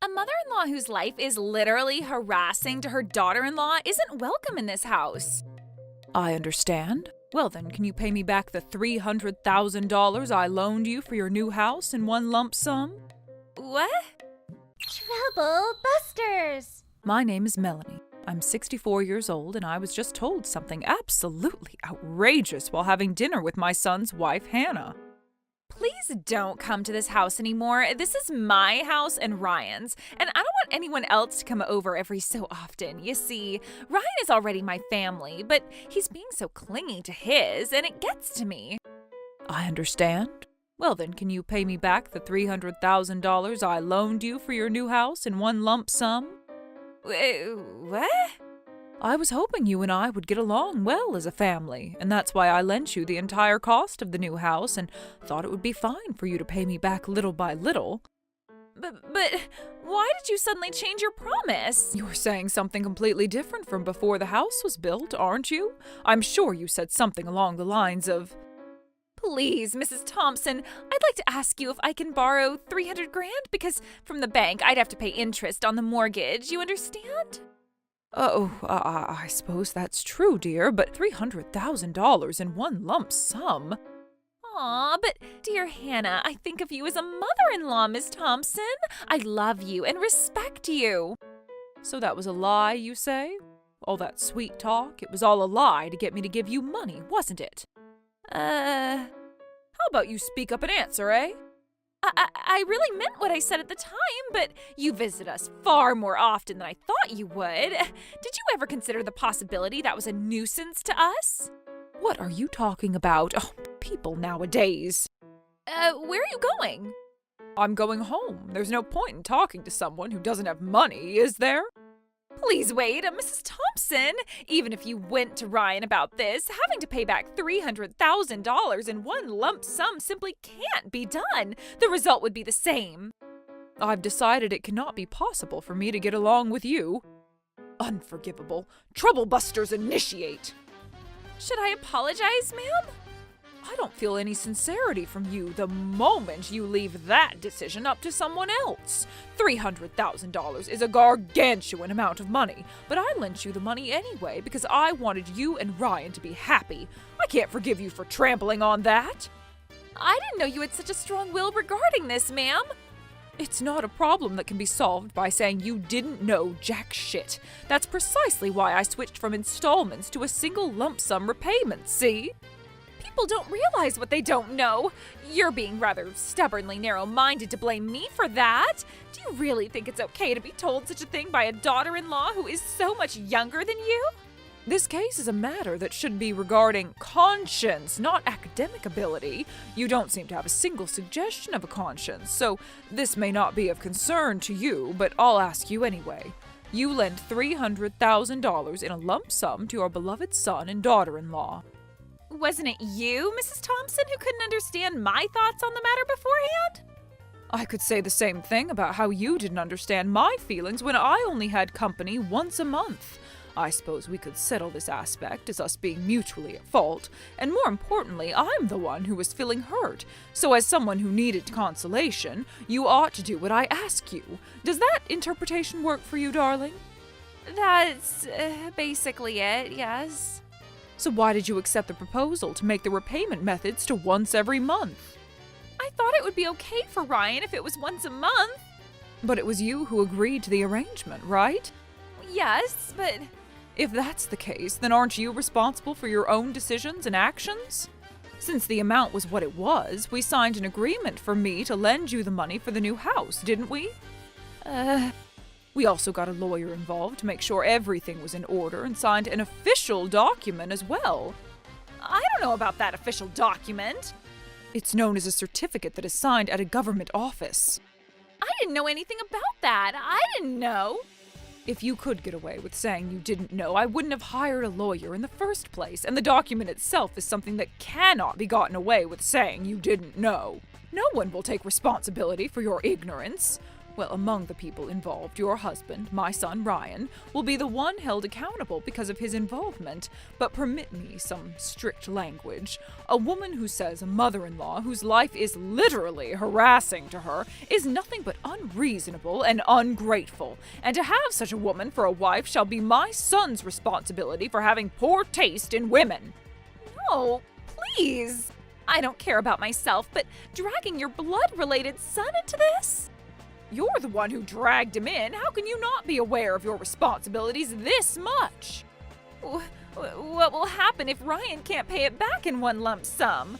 A mother-in-law whose life is literally harassing to her daughter-in-law isn't welcome in this house. I understand. Well then, can you pay me back the $300,000 I loaned you for your new house in one lump sum? What? Trouble Busters! My name is Melanie. I'm 64 years old and I was just told something absolutely outrageous while having dinner with my son's wife, Hannah. Please don't come to this house anymore. This is my house and Ryan's, and I don't want anyone else to come over every so often. You see, Ryan is already my family, but he's being so clingy to his, and it gets to me. I understand. Well then, can you pay me back the $300,000 I loaned you for your new house in one lump sum? What? I was hoping you and I would get along well as a family, and that's why I lent you the entire cost of the new house and thought it would be fine for you to pay me back little by little. But why did you suddenly change your promise? You're saying something completely different from before the house was built, aren't you? I'm sure you said something along the lines of, Please, Mrs. Thompson, I'd like to ask you if I can borrow $300,000 because from the bank I'd have to pay interest on the mortgage, you understand? Oh, I suppose that's true, dear, but $300,000 in one lump sum? Aw, but dear Hannah, I think of you as a mother-in-law, Miss Thompson. I love you and respect you. So that was a lie, you say? All that sweet talk, it was all a lie to get me to give you money, wasn't it? How about you speak up and answer, eh? I really meant what I said at the time, but you visit us far more often than I thought you would. Did you ever consider the possibility that was a nuisance to us? What are you talking about? Oh, people nowadays. Where are you going? I'm going home. There's no point in talking to someone who doesn't have money, is there? Please wait, Mrs. Thompson. Even if you went to Ryan about this, having to pay back $300,000 in one lump sum simply can't be done. The result would be the same. I've decided it cannot be possible for me to get along with you. Unforgivable. Trouble Busters initiate. Should I apologize, ma'am? I don't feel any sincerity from you the moment you leave that decision up to someone else. $300,000 is a gargantuan amount of money, but I lent you the money anyway because I wanted you and Ryan to be happy. I can't forgive you for trampling on that. I didn't know you had such a strong will regarding this, ma'am. It's not a problem that can be solved by saying you didn't know jack shit. That's precisely why I switched from installments to a single lump sum repayment, see? People don't realize what they don't know. You're being rather stubbornly narrow-minded to blame me for that. Do you really think it's okay to be told such a thing by a daughter-in-law who is so much younger than you? This case is a matter that should be regarding conscience, not academic ability. You don't seem to have a single suggestion of a conscience, so this may not be of concern to you, but I'll ask you anyway. You lent $300,000 in a lump sum to your beloved son and daughter-in-law. Wasn't it you, Mrs. Thompson, who couldn't understand my thoughts on the matter beforehand? I could say the same thing about how you didn't understand my feelings when I only had company once a month. I suppose we could settle this aspect as us being mutually at fault, and more importantly, I'm the one who was feeling hurt. So as someone who needed consolation, you ought to do what I ask you. Does that interpretation work for you, darling? That's basically it, yes. So why did you accept the proposal to make the repayment methods to once every month? I thought it would be okay for Ryan if it was once a month. But it was you who agreed to the arrangement, right? Yes, but... If that's the case, then aren't you responsible for your own decisions and actions? Since the amount was what it was, we signed an agreement for me to lend you the money for the new house, didn't we? We also got a lawyer involved to make sure everything was in order and signed an official document as well. I don't know about that official document. It's known as a certificate that is signed at a government office. I didn't know anything about that. I didn't know. If you could get away with saying you didn't know, I wouldn't have hired a lawyer in the first place, and the document itself is something that cannot be gotten away with saying you didn't know. No one will take responsibility for your ignorance. Well, among the people involved, your husband, my son Ryan, will be the one held accountable because of his involvement. But permit me some strict language. A woman who says a mother-in-law whose life is literally harassing to her is nothing but unreasonable and ungrateful. And to have such a woman for a wife shall be my son's responsibility for having poor taste in women. No, please. I don't care about myself, but dragging your blood-related son into this? You're the one who dragged him in. How can you not be aware of your responsibilities this much? What will happen if Ryan can't pay it back in one lump sum?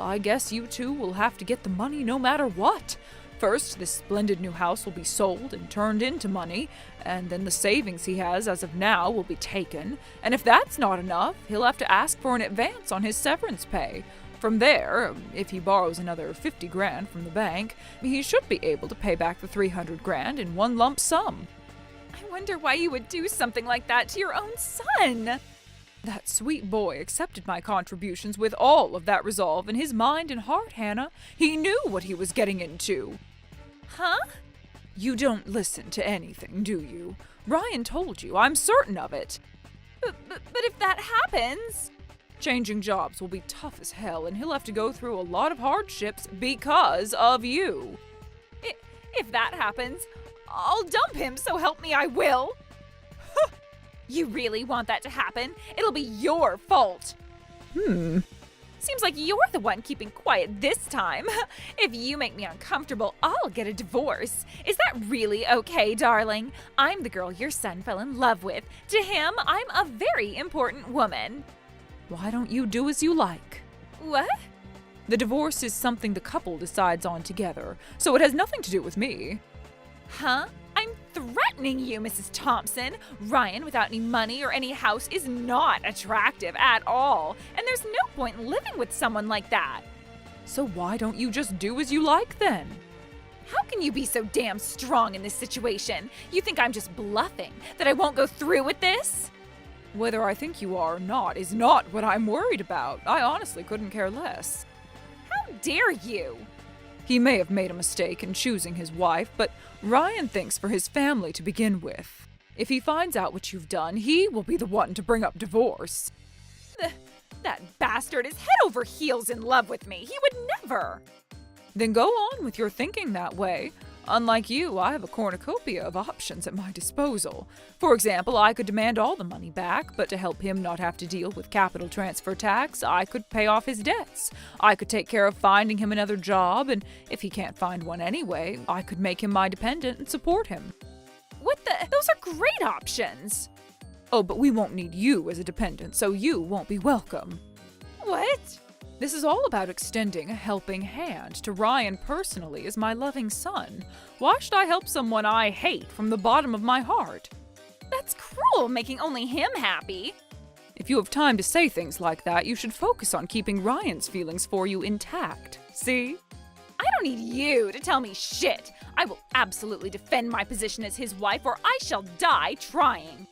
I guess you two will have to get the money no matter what. First, this splendid new house will be sold and turned into money, and then the savings he has as of now will be taken. And if that's not enough, he'll have to ask for an advance on his severance pay. From there, if he borrows another 50 grand from the bank, he should be able to pay back the 300 grand in one lump sum. I wonder why you would do something like that to your own son. That sweet boy accepted my contributions with all of that resolve in his mind and heart, Hannah. He knew what he was getting into. Huh? You don't listen to anything, do you? Ryan told you. I'm certain of it. But if that happens... Changing jobs will be tough as hell, and he'll have to go through a lot of hardships because of you. If that happens, I'll dump him, so help me I will. You really want that to happen? It'll be your fault. Seems like you're the one keeping quiet this time. If you make me uncomfortable, I'll get a divorce. Is that really okay, darling? I'm the girl your son fell in love with. To him, I'm a very important woman. Why don't you do as you like? What? The divorce is something the couple decides on together, so it has nothing to do with me. Huh? I'm threatening you, Mrs. Thompson. Ryan without any money or any house is not attractive at all, and there's no point living with someone like that. So why don't you just do as you like then? How can you be so damn strong in this situation? You think I'm just bluffing, that I won't go through with this? Whether I think you are or not is not what I'm worried about. I honestly couldn't care less. How dare you? He may have made a mistake in choosing his wife, but Ryan thinks for his family to begin with. If he finds out what you've done, he will be the one to bring up divorce. That bastard is head over heels in love with me. He would never. Then go on with your thinking that way. Unlike you, I have a cornucopia of options at my disposal. For example, I could demand all the money back, but to help him not have to deal with capital transfer tax, I could pay off his debts. I could take care of finding him another job, and if he can't find one anyway, I could make him my dependent and support him. Those are great options. Oh, but we won't need you as a dependent, so you won't be welcome. What? This is all about extending a helping hand to Ryan personally as my loving son. Why should I help someone I hate from the bottom of my heart? That's cruel, making only him happy. If you have time to say things like that, you should focus on keeping Ryan's feelings for you intact. See? I don't need you to tell me shit. I will absolutely defend my position as his wife, or I shall die trying.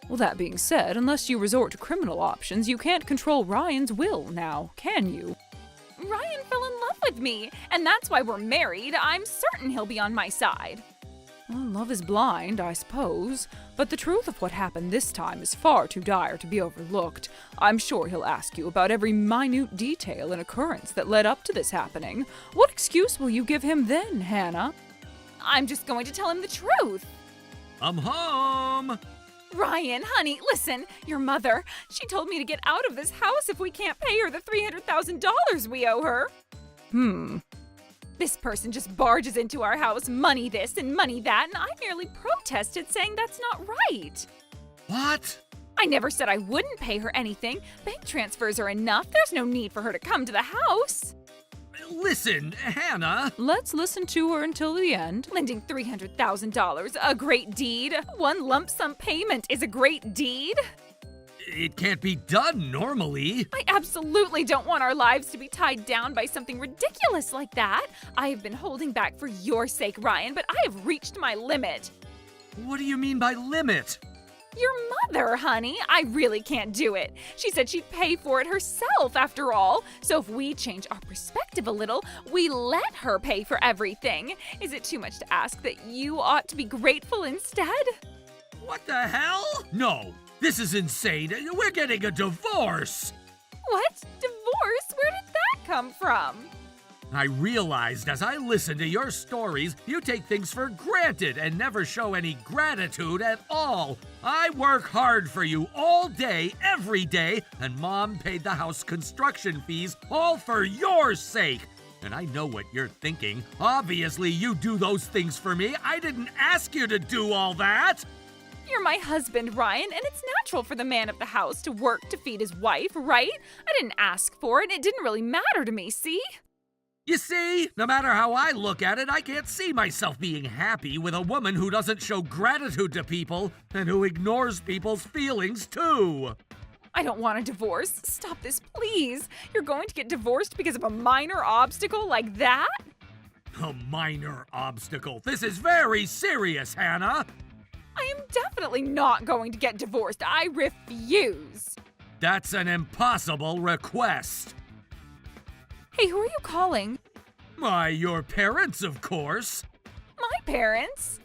Well, that being said, unless you resort to criminal options, you can't control Ryan's will now, can you? Ryan fell in love with me, and that's why we're married. I'm certain he'll be on my side. Well, love is blind, I suppose. But the truth of what happened this time is far too dire to be overlooked. I'm sure he'll ask you about every minute detail and occurrence that led up to this happening. What excuse will you give him then, Hannah? I'm just going to tell him the truth. I'm home! Ryan, honey, listen, your mother, she told me to get out of this house if we can't pay her the $300,000 we owe her. This person just barges into our house, money this and money that, and I merely protested saying that's not right. What? I never said I wouldn't pay her anything. Bank transfers are enough. There's no need for her to come to the house. Listen, Hannah. Let's listen to her until the end. Lending $300,000, a great deed. One lump sum payment is a great deed. It can't be done normally. I absolutely don't want our lives to be tied down by something ridiculous like that. I have been holding back for your sake, Ryan, but I have reached my limit. What do you mean by limit? Your mother, honey. I really can't do it. She said she'd pay for it herself, after all. So if we change our perspective a little, we let her pay for everything. Is it too much to ask that you ought to be grateful instead? What the hell? No, this is insane. We're getting a divorce. What? Divorce? Where did that come from? I realized as I listened to your stories, you take things for granted and never show any gratitude at all. I work hard for you all day, every day, and Mom paid the house construction fees all for your sake. And I know what you're thinking. Obviously, you do those things for me. I didn't ask you to do all that. You're my husband, Ryan, and it's natural for the man of the house to work to feed his wife, right? I didn't ask for it. It didn't really matter to me, see? You see, no matter how I look at it, I can't see myself being happy with a woman who doesn't show gratitude to people and who ignores people's feelings, too. I don't want a divorce. Stop this, please. You're going to get divorced because of a minor obstacle like that? A minor obstacle. This is very serious, Hannah. I am definitely not going to get divorced. I refuse. That's an impossible request. Hey, who are you calling? Why, your parents, of course. My parents?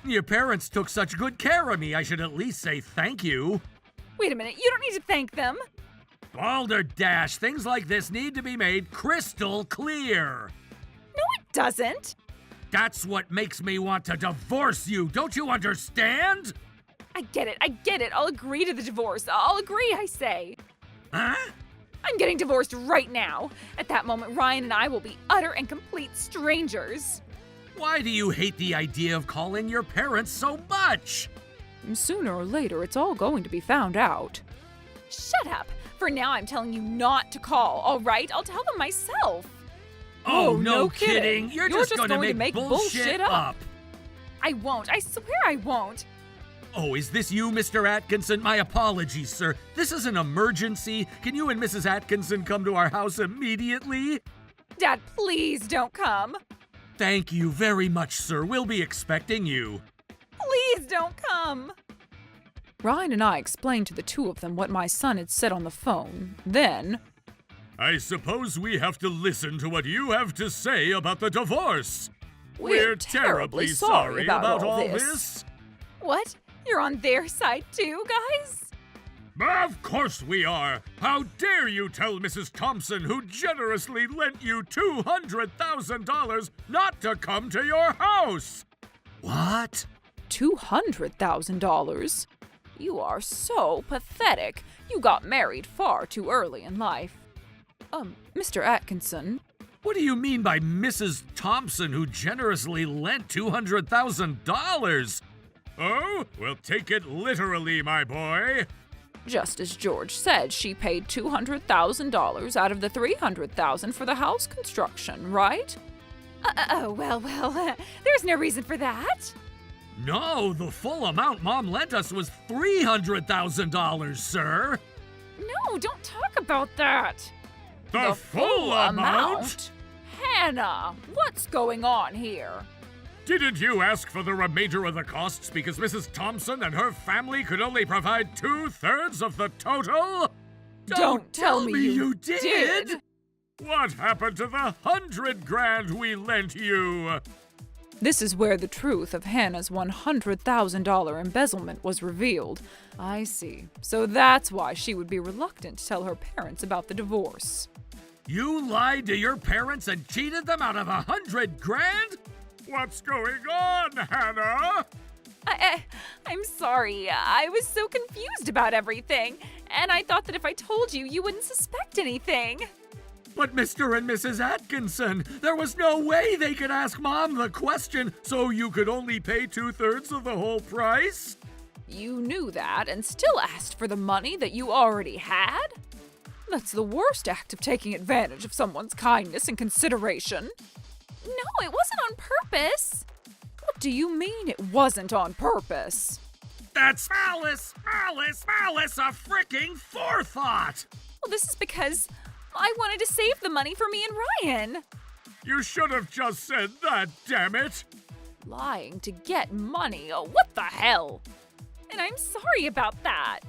Your parents took such good care of me, I should at least say thank you. Wait a minute, you don't need to thank them. Balderdash, things like this need to be made crystal clear. No, it doesn't. That's what makes me want to divorce you, don't you understand? I get it. I'll agree to the divorce. I'll agree, I say. Huh? I'm getting divorced right now. At that moment, Ryan and I will be utter and complete strangers. Why do you hate the idea of calling your parents so much? Sooner or later, it's all going to be found out. Shut up. For now, I'm telling you not to call, all right? I'll tell them myself. Oh, no kidding. You're just going to make bullshit up. I won't. I swear I won't. Oh, is this you, Mr. Atkinson? My apologies, sir. This is an emergency. Can you and Mrs. Atkinson come to our house immediately? Dad, please don't come. Thank you very much, sir. We'll be expecting you. Please don't come. Ryan and I explained to the two of them what my son had said on the phone. Then, I suppose we have to listen to what you have to say about the divorce. We're terribly sorry about all this. What? You're on their side too, guys? Of course we are. How dare you tell Mrs. Thompson, who generously lent you $200,000, not to come to your house? What? $200,000? You are so pathetic. You got married far too early in life. Mr. Atkinson. What do you mean by Mrs. Thompson, who generously lent $200,000? Oh, well, take it literally, my boy. Just as George said, she paid $200,000 out of the $300,000 for the house construction, right? Well, there's no reason for that. No, the full amount Mom lent us was $300,000, sir. No, don't talk about that. The full amount? Hannah, what's going on here? Didn't you ask for the remainder of the costs because Mrs. Thompson and her family could only provide 2/3 of the total? Don't tell me you did! What happened to the $100,000 we lent you? This is where the truth of Hannah's $100,000 embezzlement was revealed. I see. So that's why she would be reluctant to tell her parents about the divorce. You lied to your parents and cheated them out of $100,000? What's going on, Hannah? I'm sorry. I was so confused about everything, and I thought that if I told you, you wouldn't suspect anything. But Mr. and Mrs. Atkinson, there was no way they could ask Mom the question, so you could only pay 2/3 of the whole price? You knew that and still asked for the money that you already had? That's the worst act of taking advantage of someone's kindness and consideration. No, it wasn't on purpose. What do you mean it wasn't on purpose? That's malice of freaking forethought! Well, this is because I wanted to save the money for me and Ryan. You should have just said that, damn it! Lying to get money? Oh, what the hell? and I'm sorry about that.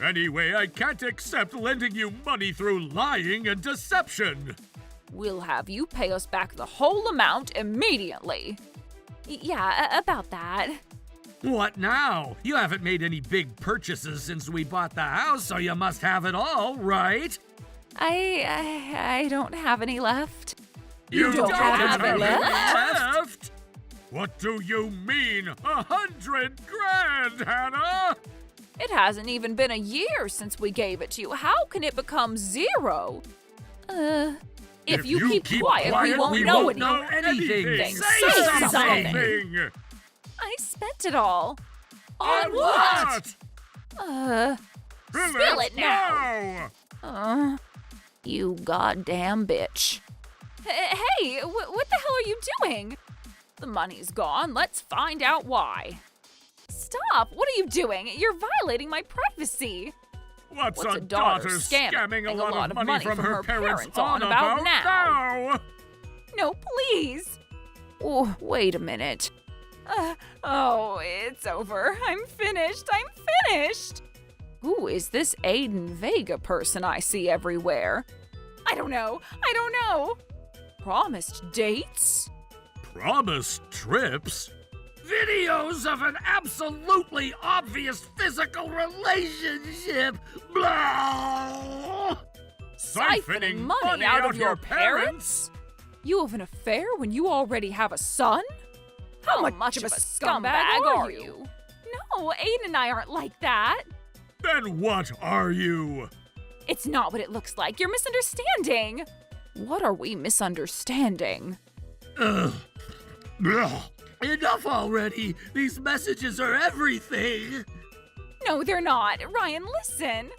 Anyway, I can't accept lending you money through lying and deception. We'll have you pay us back the whole amount immediately. Yeah, about that. What now? You haven't made any big purchases since we bought the house, so you must have it all, right? I don't have any left. You don't have any it left? What do you mean, 100 grand, Hannah? It hasn't even been a year since we gave it to you. How can it become zero? If you keep quiet, we won't know anything. Say something. I spent it all. On what? Spill it now. You goddamn bitch. Hey, what the hell are you doing? The money's gone. Let's find out why. Stop! What are you doing? You're violating my privacy. What's a a daughter daughter scamming scamming a lot of money from her parents on about now? No, please. Oh, wait a minute. Oh, it's over. I'm finished. Who is this Aiden Vega person I see everywhere? I don't know. Promised dates? Promised trips? Videos of an absolutely obvious physical relationship. Blah! Siphoning money out of your parents? You have an affair when you already have a son? How much of a scumbag are you? No, Aiden and I aren't like that. Then what are you? It's not what it looks like. You're misunderstanding. What are we misunderstanding? Ugh. Enough already! These messages are everything! No, they're not. Ryan, listen.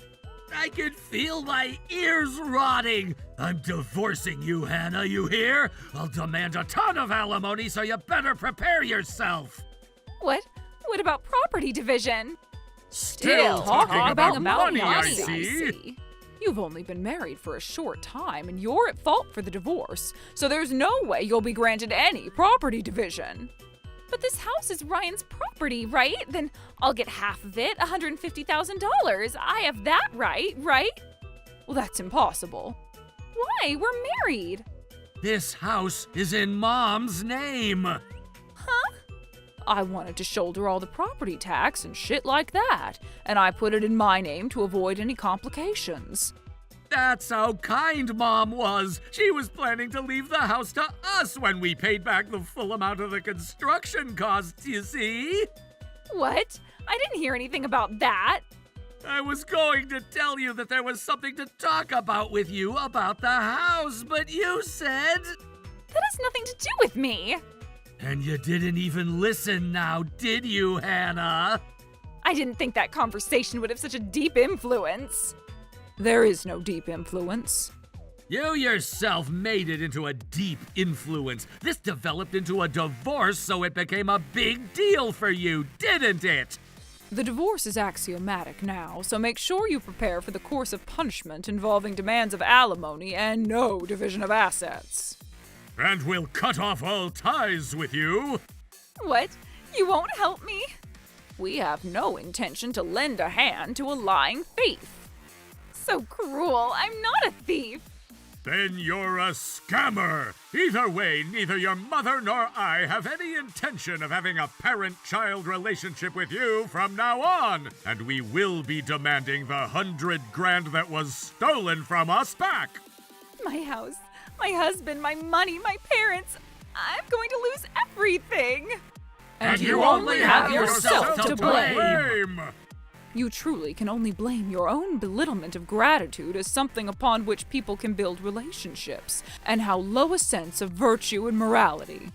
I can feel my ears rotting! I'm divorcing you, Hannah, you hear? I'll demand a ton of alimony, so you better prepare yourself! What? What about property division? Still talking about money, I I see! You've only been married for a short time, and you're at fault for the divorce, so there's no way you'll be granted any property division. But this house is Ryan's property, right? Then I'll get half of it, $150,000. I have that right? Well, that's impossible. Why? We're married. This house is in Mom's name! I wanted to shoulder all the property tax and shit like that, and I put it in my name to avoid any complications. That's how kind Mom was! She was planning to leave the house to us when we paid back the full amount of the construction costs, you see? What? I didn't hear anything about that. I was going to tell you that there was something to talk about with you about the house, but you said... That has nothing to do with me. And you didn't even listen now, did you, Hannah? I didn't think that conversation would have such a deep influence. There is no deep influence. You yourself made it into a deep influence. This developed into a divorce, so it became a big deal for you, didn't it? The divorce is axiomatic now, so make sure you prepare for the course of punishment involving demands of alimony and no division of assets. And we'll cut off all ties with you. What? You won't help me? We have no intention to lend a hand to a lying thief. So cruel. I'm not a thief. Then you're a scammer. Either way, neither your mother nor I have any intention of having a parent-child relationship with you from now on. And we will be demanding the 100 grand that was stolen from us back. My house, my husband, my money, my parents. I'm going to lose everything. And you only have yourself to blame. You truly can only blame your own belittlement of gratitude as something upon which people can build relationships, and how low a sense of virtue and morality.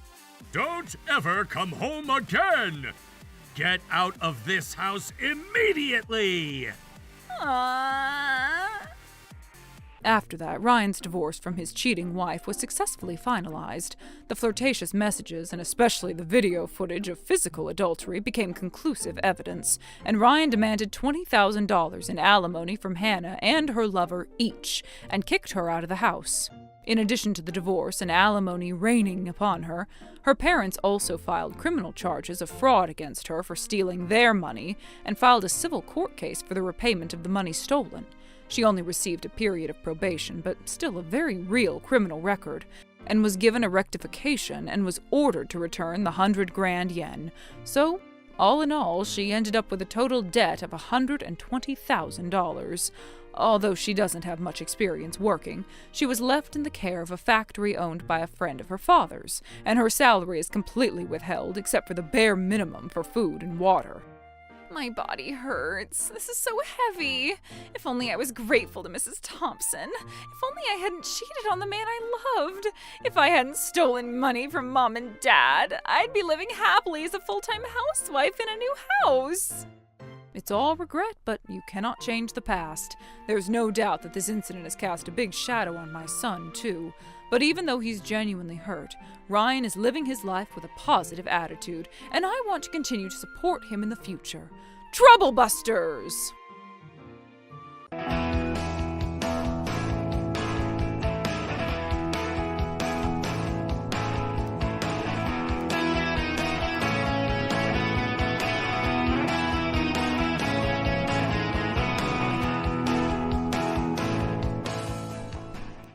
Don't ever come home again! Get out of this house immediately! After that, Ryan's divorce from his cheating wife was successfully finalized. The flirtatious messages, and especially the video footage of physical adultery, became conclusive evidence, and Ryan demanded $20,000 in alimony from Hannah and her lover each, and kicked her out of the house. In addition to the divorce and alimony raining upon her, her parents also filed criminal charges of fraud against her for stealing their money, and filed a civil court case for the repayment of the money stolen. She only received a period of probation, but still a very real criminal record, and was given a rectification and was ordered to return the 100 grand yen. So, all in all, she ended up with a total debt of $120,000. Although she doesn't have much experience working, she was left in the care of a factory owned by a friend of her father's, and her salary is completely withheld except for the bare minimum for food and water. My body hurts. This is so heavy. If only I was grateful to Mrs. Thompson. If only I hadn't cheated on the man I loved. If I hadn't stolen money from Mom and Dad, I'd be living happily as a full-time housewife in a new house. It's all regret, but you cannot change the past. There's no doubt that this incident has cast a big shadow on my son, too. But even though he's genuinely hurt, Ryan is living his life with a positive attitude, and I want to continue to support him in the future. Trouble Busters!